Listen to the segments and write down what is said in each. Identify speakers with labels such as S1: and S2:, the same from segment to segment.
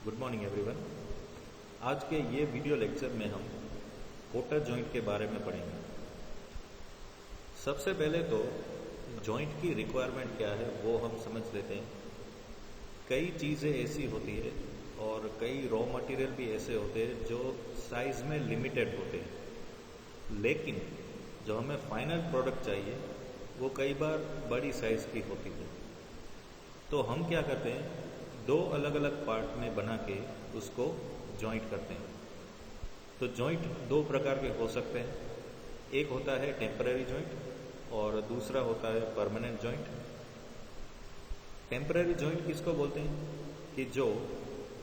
S1: Good morning everyone. आज के ये वीडियो लेक्चर में हम कोटर जॉइंट के बारे में पढ़ेंगे। सबसे पहले तो जॉइंट की रिक्वायरमेंट क्या है वो हम समझ लेते हैं। कई चीज़ें ऐसी होती है और कई रॉ मटेरियल भी ऐसे होते हैं जो साइज में लिमिटेड होते हैं, लेकिन जो हमें फाइनल प्रोडक्ट चाहिए वो कई बार बड़ी साइज की होती है। तो हम क्या करते हैं, दो अलग अलग पार्ट में बना के उसको जॉइंट करते हैं। तो जॉइंट दो प्रकार के हो सकते हैं, एक होता है टेम्पररी जॉइंट और दूसरा होता है परमानेंट जॉइंट। टेम्पररी जॉइंट किसको बोलते हैं कि जो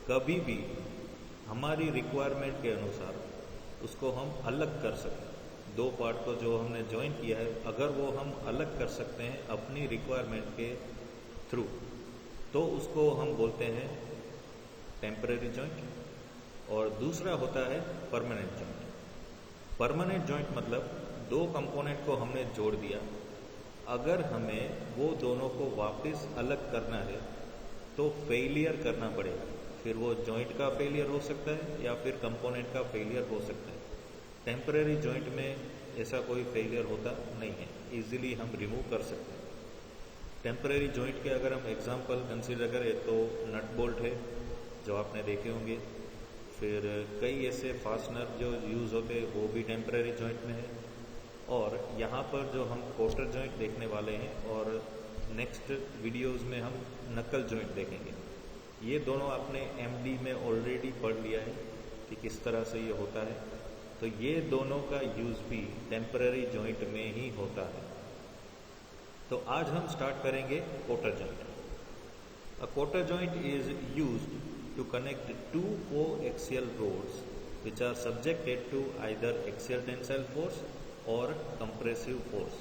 S1: कभी भी हमारी रिक्वायरमेंट के अनुसार उसको हम अलग कर सकते हैं। दो पार्ट को जो हमने जॉइन किया है, अगर वो हम अलग कर सकते हैं अपनी रिक्वायरमेंट के थ्रू, तो उसको हम बोलते हैं टेम्पररी जॉइंट। और दूसरा होता है परमानेंट जॉइंट। परमानेंट जॉइंट मतलब दो कंपोनेंट को हमने जोड़ दिया, अगर हमें वो दोनों को वापस अलग करना है तो फेलियर करना पड़ेगा। फिर वो जॉइंट का फेलियर हो सकता है या फिर कंपोनेंट का फेलियर हो सकता है। टेम्पररी जॉइंट में ऐसा कोई फेलियर होता नहीं है, इजीली हम रिमूव कर सकते हैं। टेम्पररी जॉइंट के अगर हम एग्जांपल कंसीडर करें तो नट बोल्ट है जो आपने देखे होंगे, फिर कई ऐसे फास्टनर जो यूज़ होते हैं वो भी टेम्पररी जॉइंट में है। और यहाँ पर जो हम कोटर जॉइंट देखने वाले हैं और नेक्स्ट वीडियोस में हम नकल जॉइंट देखेंगे। ये दोनों आपने एमडी में ऑलरेडी पढ़ लिया है कि किस तरह से ये होता है। तो ये दोनों का यूज़ भी टेम्पररी जॉइंट में ही होता है। तो आज हम स्टार्ट करेंगे cotter joint. A cotter joint is used to connect to coaxial rods which are subjected to either axial tensile force और कंप्रेसिव फोर्स।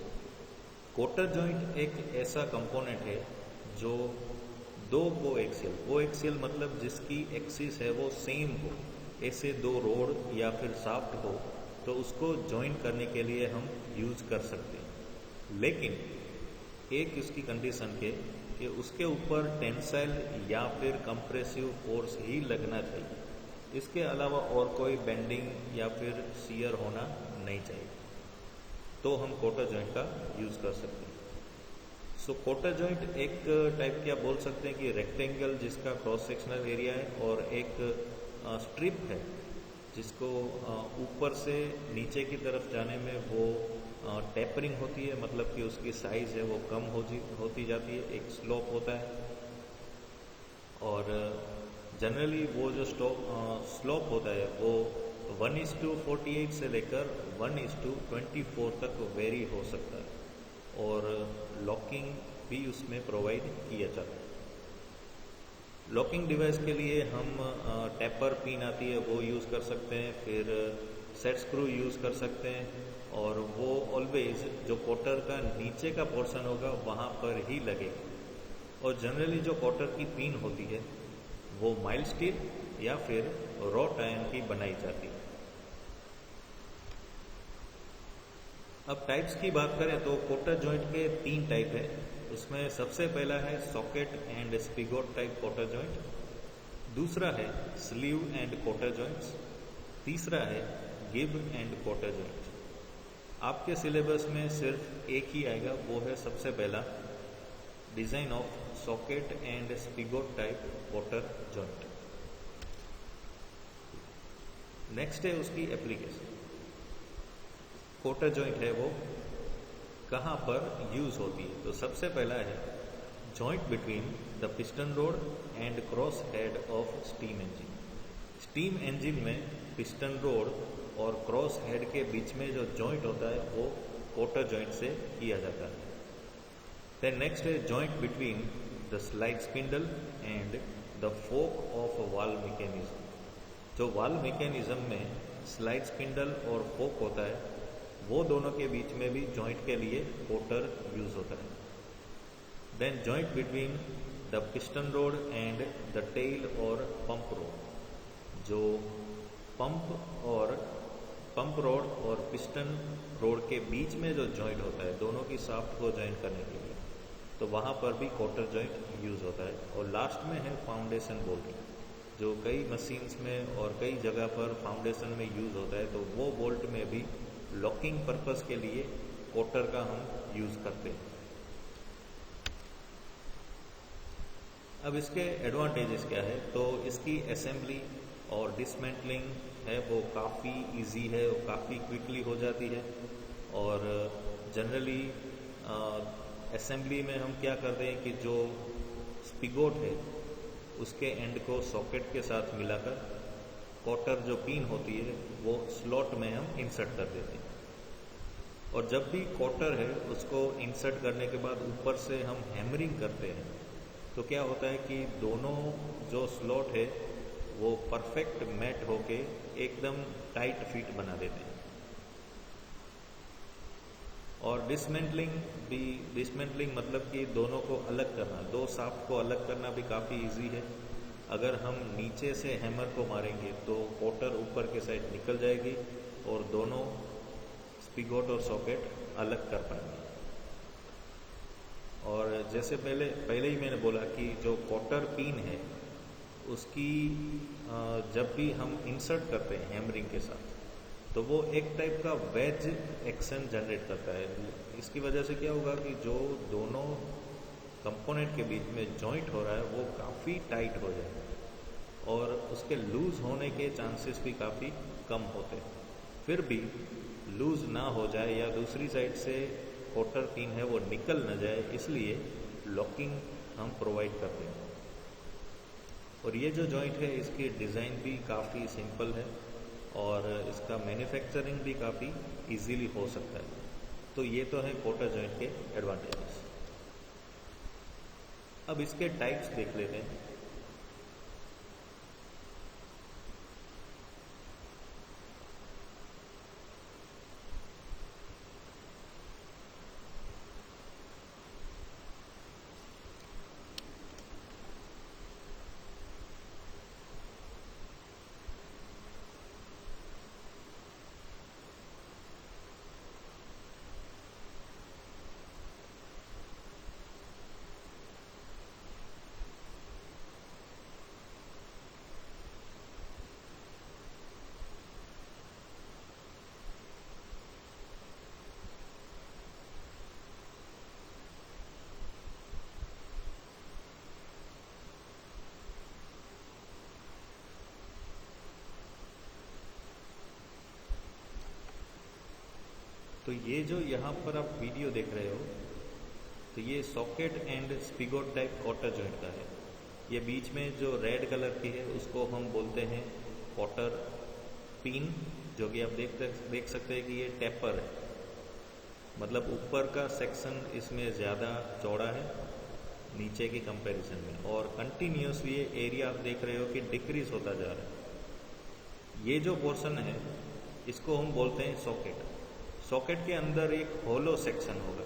S1: कोटर जॉइंट एक ऐसा कंपोनेंट है जो दो कोएक्सियल मतलब जिसकी एक्सिस है वो सेम हो, ऐसे दो रोड या फिर शाफ्ट हो, तो उसको जॉइन करने के लिए हम यूज कर सकते हैं। लेकिन एक उसकी कंडीशन के कि उसके ऊपर टेंसाइल या फिर कंप्रेसिव फोर्स ही लगना चाहिए, इसके अलावा और कोई बेंडिंग या फिर शियर होना नहीं चाहिए, तो हम कोटर जॉइंट का यूज कर सकते हैं। सो कोटर जॉइंट एक टाइप क्या बोल सकते हैं कि रेक्टेंगल जिसका क्रॉस सेक्शनल एरिया है और एक स्ट्रिप है जिसको ऊपर से नीचे की तरफ जाने में वो टेपरिंग होती है, मतलब कि उसकी साइज है वो कम होती जाती है, एक स्लोप होता है। और जनरली वो जो स्लोप होता है वो 1:48 से लेकर 1:24 तक वेरी हो सकता है और लॉकिंग भी उसमें प्रोवाइड किया जाता है। लॉकिंग डिवाइस के लिए हम टेपर पिन आती है वो यूज़ कर सकते हैं, फिर सेट स्क्रू यूज़ कर सकते हैं, और वो ऑलवेज जो कोटर का नीचे का पोर्शन होगा वहाँ पर ही लगेगा। और जनरली जो कोटर की पिन होती है वो माइल्ड स्टील या फिर रॉट आयरन की बनाई जाती है। अब टाइप्स की बात करें तो कोटर जॉइंट के 3 टाइप है। उसमें सबसे पहला है socket and spigot type cotter joint, दूसरा है स्लीव एंड कोटर जॉइंट्स, तीसरा है गिब एंड कोटर जॉइंट। आपके सिलेबस में सिर्फ एक ही आएगा, वो है सबसे पहला design of socket and spigot type cotter joint. Next है उसकी एप्लीकेशन। कोटर जॉइंट है वो कहाँ पर यूज होती है, तो सबसे पहला है joint between the piston rod and cross head of steam engine. Steam engine में पिस्टन रोड और क्रॉस हेड के बीच में जो जॉइंट होता है वो कोटर जॉइंट से किया जाता है। देन नेक्स्ट है joint between the slide spindle and the fork of valve mechanism. जो वाल्व मैकेनिज्म में स्लाइड स्पिंडल और फोक होता है वो दोनों के बीच में भी जॉइंट के लिए कोटर यूज होता है। Then joint between the piston rod and the tail और पंप रोड। जो पंप रोड और पिस्टन रोड के बीच में जो जॉइंट होता है दोनों की शाफ्ट को जॉइन करने के लिए, तो वहाँ पर भी कोटर जॉइंट यूज होता है। और लास्ट में है फाउंडेशन बोल्टिंग। जो कई मशीन्स में और कई जगह पर फाउंडेशन में यूज़ होता है, तो वो बोल्ट में भी लॉकिंग पर्पस के लिए कोटर का हम यूज़ करते हैं। अब इसके एडवांटेजेस क्या है, तो इसकी असेंबली और डिसमेंटलिंग है वो काफ़ी इजी है, वो काफ़ी क्विकली हो जाती है। और जनरली असेंबली में हम क्या करते हैं कि जो स्पिगोट है उसके एंड को सॉकेट के साथ मिलाकर कोटर जो पिन होती है वो स्लॉट में हम इंसर्ट कर देते हैं। और जब भी कोटर है उसको इंसर्ट करने के बाद ऊपर से हम हैमरिंग करते हैं, तो क्या होता है कि दोनों जो स्लॉट है वो परफेक्ट मैट होके एकदम टाइट फिट बना देते हैं। और डिसमेंटलिंग मतलब कि दोनों को अलग करना, दो शाफ्ट को अलग करना भी काफ़ी इजी है। अगर हम नीचे से हैमर को मारेंगे तो कोटर ऊपर के साइड निकल जाएगी और दोनों स्पिगोट और सॉकेट अलग कर पाएंगे। और जैसे पहले ही मैंने बोला कि जो कोटर पिन है उसकी जब भी हम इंसर्ट करते हैं हैमरिंग के साथ, तो वो एक टाइप का वेज एक्शन जनरेट करता है। इसकी वजह से क्या होगा कि जो दोनों कंपोनेंट के बीच में जॉइंट हो रहा है वो काफ़ी टाइट हो जाएगा और उसके लूज होने के चांसेस भी काफ़ी कम होते हैं। फिर भी लूज ना हो जाए या दूसरी साइड से कोटर पिन है वो निकल ना जाए, इसलिए लॉकिंग हम प्रोवाइड करते हैं। और ये जो जॉइंट है इसकी डिज़ाइन भी काफ़ी सिंपल है और इसका मैन्युफैक्चरिंग भी काफ़ी इजीली हो सकता है। तो ये तो है कोटर जॉइंट के एडवांटेजेस। अब इसके टाइप्स देख लेते हैं। तो ये जो यहाँ पर आप वीडियो देख रहे हो, तो ये socket and spigot type cotter joint का है। ये बीच में जो रेड कलर की है उसको हम बोलते हैं कोटर पिन, जो कि आप देख सकते हैं कि ये टेपर है, मतलब ऊपर का सेक्शन इसमें ज़्यादा चौड़ा है नीचे की कंपैरिजन में, और कंटिन्यूसली ये एरिया आप देख रहे हो कि डिक्रीज होता जा रहा है। ये जो पोर्शन है इसको हम बोलते हैं सॉकेट। सॉकेट के अंदर एक होलो सेक्शन होगा,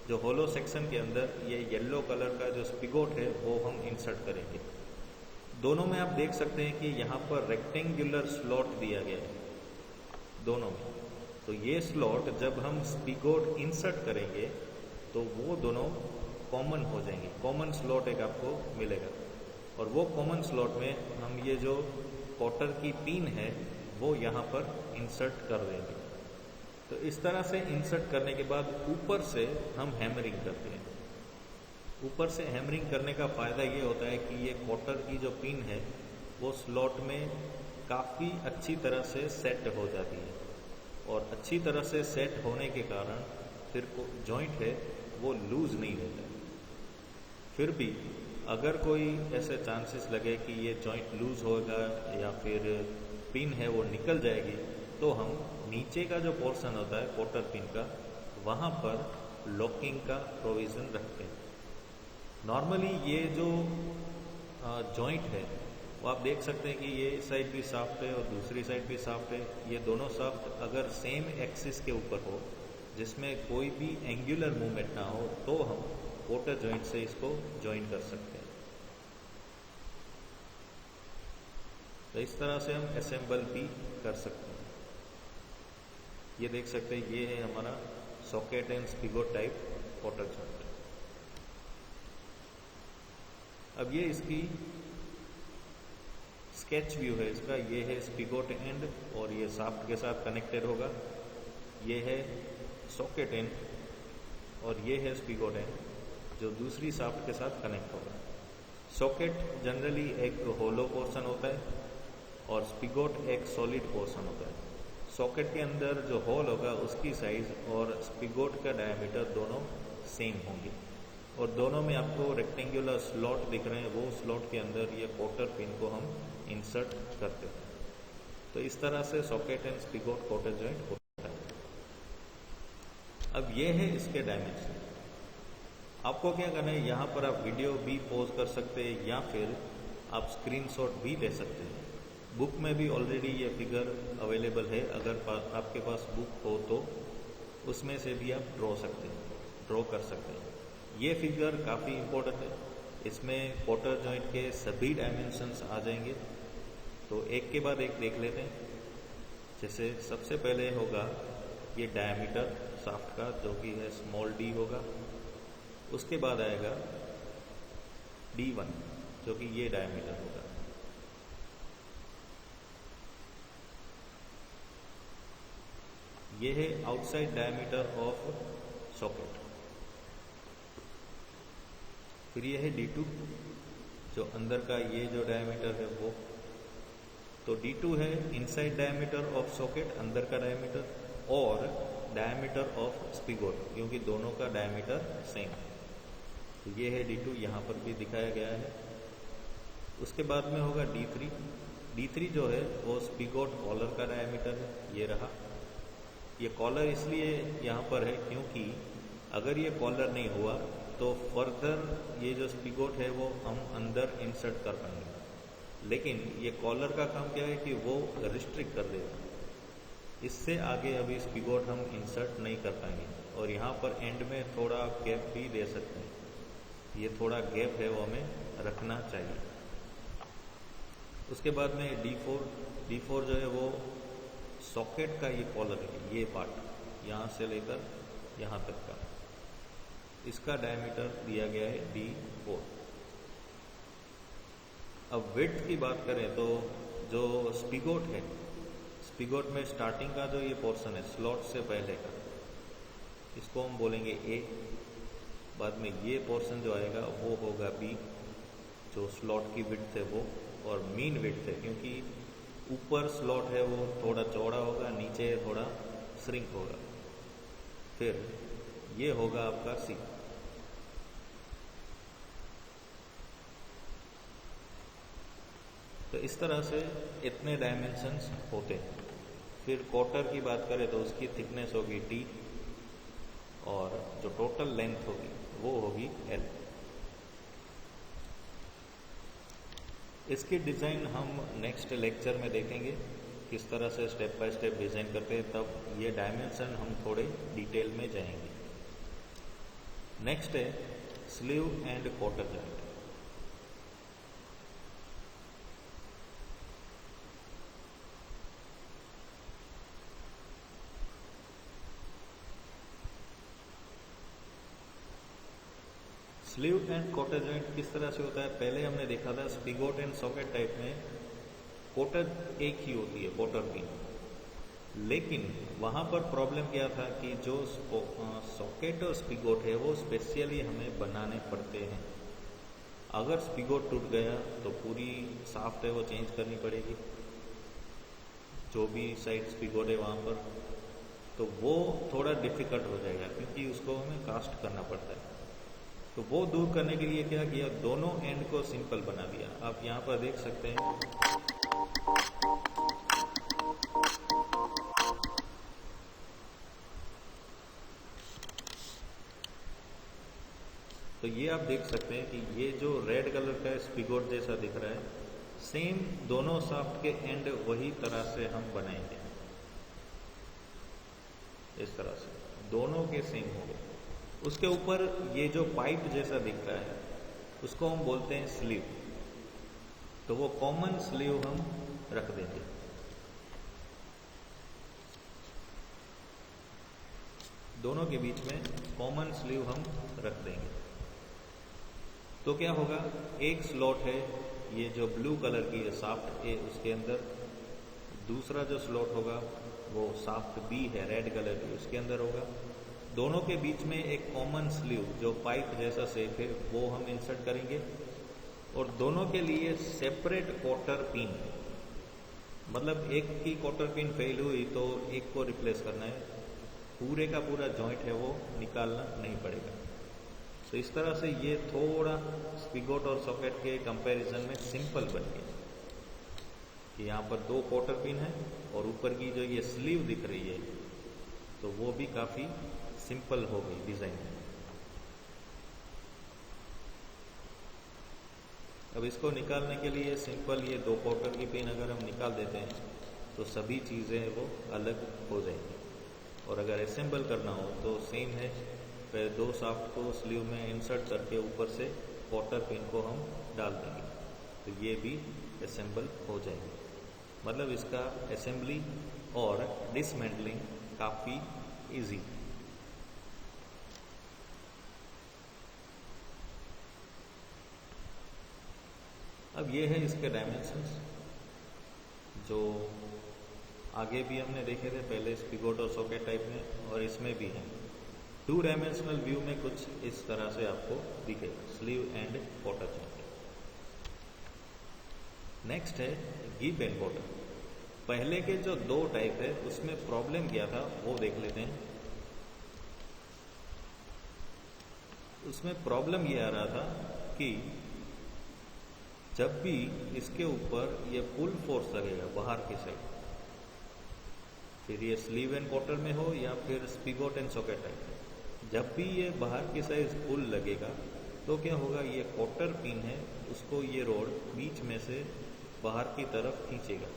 S1: जो होलो सेक्शन के अंदर ये येलो कलर का जो स्पिगोट है वो हम इंसर्ट करेंगे। दोनों में आप देख सकते हैं कि यहाँ पर रेक्टेंगुलर स्लॉट दिया गया है दोनों में। तो ये स्लॉट जब हम स्पिगोट इंसर्ट करेंगे तो वो दोनों कॉमन हो जाएंगे, कॉमन स्लॉट एक आपको मिलेगा। और वो कॉमन स्लॉट में हम ये जो कोटर की पिन है वो यहाँ पर इंसर्ट कर देंगे। तो इस तरह से इंसर्ट करने के बाद ऊपर से हम हैमरिंग करते हैं। ऊपर से हैमरिंग करने का फ़ायदा ये होता है कि ये कोटर की जो पिन है वो स्लॉट में काफ़ी अच्छी तरह से सेट हो जाती है, और अच्छी तरह से सेट होने के कारण फिर जॉइंट है वो लूज़ नहीं होता है। फिर भी अगर कोई ऐसे चांसेस लगे कि ये जॉइंट लूज़ होगा या फिर पिन है वो निकल जाएगी, तो हम नीचे का जो पोर्शन होता है कोटर पिन का, वहाँ पर लॉकिंग का प्रोविज़न रखते हैं। नॉर्मली ये जो जॉइंट है वो आप देख सकते हैं कि ये साइड भी साफ्ट है और दूसरी साइड भी साफ्ट है। ये दोनों साफ्ट अगर सेम एक्सिस के ऊपर हो जिसमें कोई भी एंगुलर मूवमेंट ना हो, तो हम कोटर जॉइंट से इसको जॉइन कर सकते हैं। तो इस तरह से हम असेंबल भी कर सकते हैं। ये देख सकते हैं ये है हमारा socket and spigot type cotter joint. अब ये इसकी स्केच व्यू है इसका, ये है स्पिगोट एंड और ये शाफ्ट के साथ कनेक्टेड होगा, ये है सॉकेट एंड और ये है स्पिगोट एंड जो दूसरी शाफ्ट के साथ कनेक्ट होगा। सॉकेट जनरली एक होलो पोर्शन होता है और स्पिगोट एक सॉलिड पोर्शन होता है। सॉकेट के अंदर जो होल होगा उसकी साइज और स्पिगोट का डायमीटर दोनों सेम होंगे और दोनों में आपको रेक्टेंगुलर स्लॉट दिख रहे हैं, वो स्लॉट के अंदर ये कोटर पिन को हम इंसर्ट करते हैं। तो इस तरह से socket and spigot cotter joint होता है। अब ये है इसके डायमेंशन। आपको क्या करना है, यहाँ पर आप वीडियो भी पॉज कर सकते हैं या फिर आप स्क्रीनशॉट भी ले सकते हैं। बुक में भी ऑलरेडी ये फिगर अवेलेबल है, अगर आपके पास बुक हो तो उसमें से भी आप ड्रॉ कर सकते हैं। ये फिगर काफ़ी इम्पोर्टेंट है, इसमें कोटर जॉइंट के सभी डायमेंशंस आ जाएंगे। तो एक के बाद एक देख लेते हैं। जैसे सबसे पहले होगा ये डायमीटर शाफ्ट का जो कि है स्मॉल डी होगा, उसके बाद आएगा D1 जो कि ये डायमीटर होगा। ये है आउटसाइड डायमीटर ऑफ सॉकेट। फिर ये है D2 जो अंदर का ये जो डायमीटर है वो। तो D2 है इनसाइड डायमीटर ऑफ सॉकेट, अंदर का डायमीटर, और डायमीटर ऑफ स्पिगोट क्योंकि दोनों का डायमीटर सेम। तो ये है D2, यहाँ पर भी दिखाया गया है। उसके बाद में होगा D3। D3 जो है वो स्पिगोट कॉलर का डायमीटर है, ये रहा। ये कॉलर इसलिए यहाँ पर है क्योंकि अगर ये कॉलर नहीं हुआ तो फर्दर ये जो स्पिगोट है वो हम अंदर इंसर्ट कर पाएंगे, लेकिन ये कॉलर का काम क्या है कि वो रिस्ट्रिक्ट कर देगा, इससे आगे अभी स्पिगोट हम इंसर्ट नहीं कर पाएंगे। और यहाँ पर एंड में थोड़ा गैप भी दे सकते हैं, ये थोड़ा गैप है वो हमें रखना चाहिए। उसके बाद में D4 जो है वो सॉकेट का ये कॉलर है, ये पार्ट यहाँ से लेकर यहाँ तक का, इसका डायमीटर दिया गया है D4। अब विड्थ की बात करें तो जो स्पिगोट है, स्पिगोट में स्टार्टिंग का जो ये पोर्शन है स्लॉट से पहले का, इसको हम बोलेंगे A। बाद में ये पोर्शन जो आएगा वो होगा B, जो स्लॉट की विड्थ है वो, और मीन विड्थ है क्योंकि ऊपर स्लॉट है वो थोड़ा चौड़ा होगा, नीचे थोड़ा श्रिंक होगा। फिर ये होगा आपका C। तो इस तरह से इतने डायमेंशंस होते हैं। फिर कोटर की बात करें तो उसकी थिकनेस होगी D और जो टोटल लेंथ होगी वो होगी L। इसकी डिज़ाइन हम नेक्स्ट लेक्चर में देखेंगे, किस तरह से स्टेप बाय स्टेप डिज़ाइन करते हैं, तब ये डायमेंशन हम थोड़े डिटेल में जाएंगे। नेक्स्ट है sleeve and cotter joint. Sleeve and cotter joint किस तरह से होता है, पहले हमने देखा था स्पिगोट एंड सॉकेट टाइप में कोटर एक ही होती है, कोटर पिन। लेकिन वहाँ पर प्रॉब्लम क्या था कि जो सॉकेट और स्पिगोट है वो स्पेशली हमें बनाने पड़ते हैं। अगर स्पिगोट टूट गया तो पूरी शाफ्ट है वो चेंज करनी पड़ेगी, जो भी साइड स्पिगोट है वहाँ पर, तो वो थोड़ा डिफिकल्ट हो जाएगा क्योंकि उसको हमें कास्ट करना पड़ता है। तो वो दूर करने के लिए क्या किया, दोनों एंड को सिंपल बना दिया। आप यहाँ पर देख सकते हैं तो ये आप देख सकते हैं कि ये जो रेड कलर का स्पिगोट जैसा दिख रहा है, सेम दोनों शाफ्ट के एंड वही तरह से हम बनाएंगे। इस तरह से दोनों के सेम हो गए। उसके ऊपर ये जो पाइप जैसा दिख रहा है उसको हम बोलते हैं स्लीव। तो वो कॉमन स्लीव हम रख देंगे। दोनों के बीच में कॉमन स्लीव हम रख देंगे। तो क्या होगा, एक स्लॉट है ये जो ब्लू कलर की है साफ्ट ए, उसके अंदर दूसरा जो स्लॉट होगा वो साफ्ट बी है रेड कलर की, उसके अंदर होगा। दोनों के बीच में एक कॉमन स्लीव जो पाइप जैसा शेप है वो हम इंसर्ट करेंगे, और दोनों के लिए सेपरेट क्वार्टर पिन, मतलब एक की क्वार्टर पिन फेल हुई तो एक को रिप्लेस करना है, पूरे का पूरा जॉइंट है वो निकालना नहीं पड़ेगा। तो इस तरह से ये थोड़ा स्पिगोट और सॉकेट के कंपैरिजन में सिंपल बन गया कि यहाँ पर 2 क्वार्टर पिन है और ऊपर की जो ये स्लीव दिख रही है तो वो भी काफ़ी सिंपल हो गई डिज़ाइन में। अब इसको निकालने के लिए सिंपल ये 2 क्वार्टर की पिन अगर हम निकाल देते हैं तो सभी चीज़ें वो अलग हो जाएंगी। और अगर असेंबल करना हो तो सेम है, पहले 2 शाफ्ट को स्लीव में इंसर्ट करके ऊपर से क्वार्टर पिन को हम डाल देंगे तो ये भी असेंबल हो जाएंगे। मतलब इसका असेंबली और डिसमेंटलिंग काफ़ी इजी। अब ये है इसके डायमेंशंस जो आगे भी हमने देखे थे पहले स्पिगोट और सॉकेट टाइप में, और इसमें भी है। 2 डायमेंशनल व्यू में कुछ इस तरह से आपको दिखेगा sleeve and quarter joint. Next है गिब एंड क्वार्टर। पहले के जो 2 टाइप है उसमें प्रॉब्लम क्या था वो देख लेते हैं। उसमें प्रॉब्लम ये आ रहा था कि जब भी इसके ऊपर ये फुल फोर्स लगेगा बाहर की साइड, फिर ये स्लीव एंड क्वार्टर में हो या फिर स्पिगोट एंड सॉकेट टाइप में, जब भी ये बाहर की साइड फुल लगेगा तो क्या होगा, ये क्वार्टर पिन है उसको ये रोड बीच में से बाहर की तरफ खींचेगा।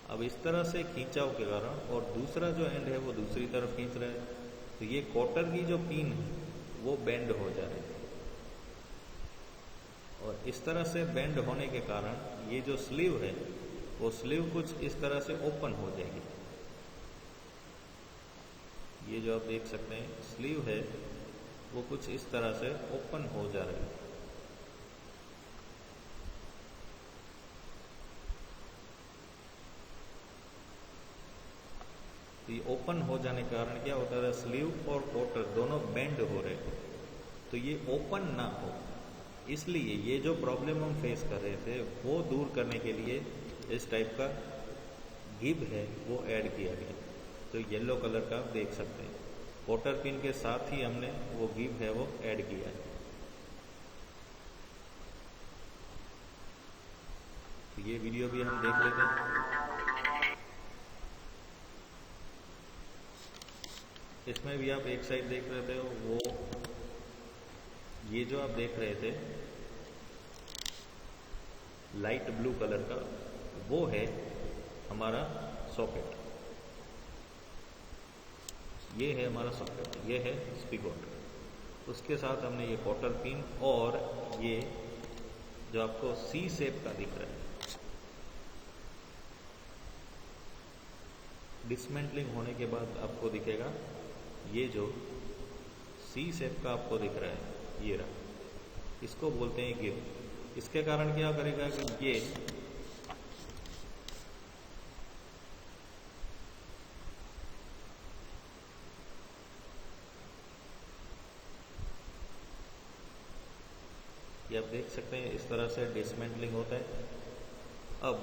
S1: अब इस तरह से खींचाव के कारण और दूसरा जो एंड है वो दूसरी तरफ खींच रहा है, तो ये क्वार्टर की जो पिन है वो बेंड हो जा रही है, और इस तरह से बेंड होने के कारण ये जो स्लीव है वो स्लीव कुछ इस तरह से ओपन हो जाएगी। ये जो आप देख सकते हैं स्लीव है वो कुछ इस तरह से ओपन हो जा रही है। तो ये ओपन हो जाने के कारण क्या होता है, स्लीव और क्वार्टर दोनों बेंड हो रहे हैं, तो ये ओपन ना हो, इसलिए ये जो प्रॉब्लम हम फेस कर रहे थे वो दूर करने के लिए इस टाइप का गिब है वो ऐड किया गया। तो येलो कलर का आप देख सकते हैं, क्वार्टर पिन के साथ ही हमने वो गिब है वो ऐड किया है। तो ये वीडियो भी हम देख लेते हैं। इसमें भी आप एक साइड देख रहे थे वो, ये जो आप देख रहे थे लाइट ब्लू कलर का वो है हमारा सॉकेट, ये है हमारा सॉकेट, ये है स्पिगोट। उसके साथ हमने ये क्वार्टर पिन और ये जो आपको सी शेप का दिख रहा है, डिसमेंटलिंग होने के बाद आपको दिखेगा ये जो सी शेप का आपको दिख रहा है ये रहा, इसको बोलते हैं गिब। इसके कारण क्या करेगा कि ये आप देख सकते हैं इस तरह से डिसमेंटलिंग होता है। अब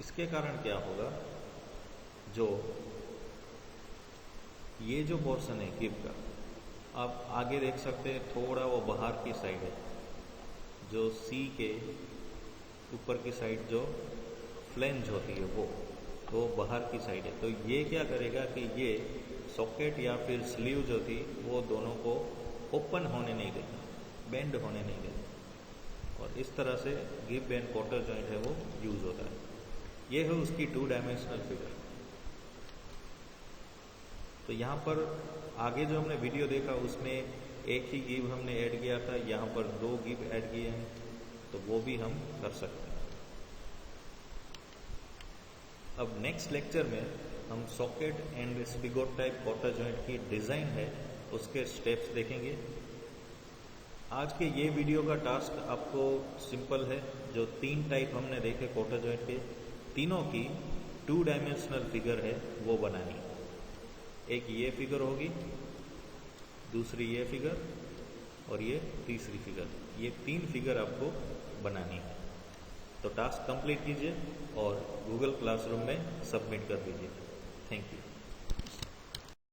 S1: इसके कारण क्या होगा, जो ये जो पोर्शन है गिब का, आप आगे देख सकते हैं थोड़ा वो बाहर की साइड है, जो सी के ऊपर की साइड जो फ्लेंज होती है वो बाहर की साइड है। तो ये क्या करेगा कि ये सॉकेट या फिर स्लीव जो थी वो दोनों को ओपन होने नहीं देगा, बेंड होने नहीं देगा, और इस तरह से गिब एंड क्वार्टर जॉइंट है वो यूज होता है। ये है उसकी 2 डायमेंशनल फिगर। तो यहाँ पर आगे जो हमने वीडियो देखा उसमें एक ही गिब हमने ऐड किया था, यहाँ पर 2 गिब ऐड किए हैं, तो वो भी हम कर सकते हैं। अब नेक्स्ट लेक्चर में हम socket and spigot type quarter joint की डिज़ाइन है उसके स्टेप्स देखेंगे आज के ये वीडियो का टास्क आपको सिंपल है। जो 3 टाइप हमने देखे क्वार्टर जॉइंट के, तीनों की 2 डायमेंशनल फिगर है वो बनानी। एक ये फिगर होगी, दूसरी ये फिगर और ये तीसरी फिगर। ये 3 फिगर आपको बनानी है। तो टास्क कंप्लीट कीजिए और गूगल क्लासरूम में सबमिट कर दीजिए। Thank you.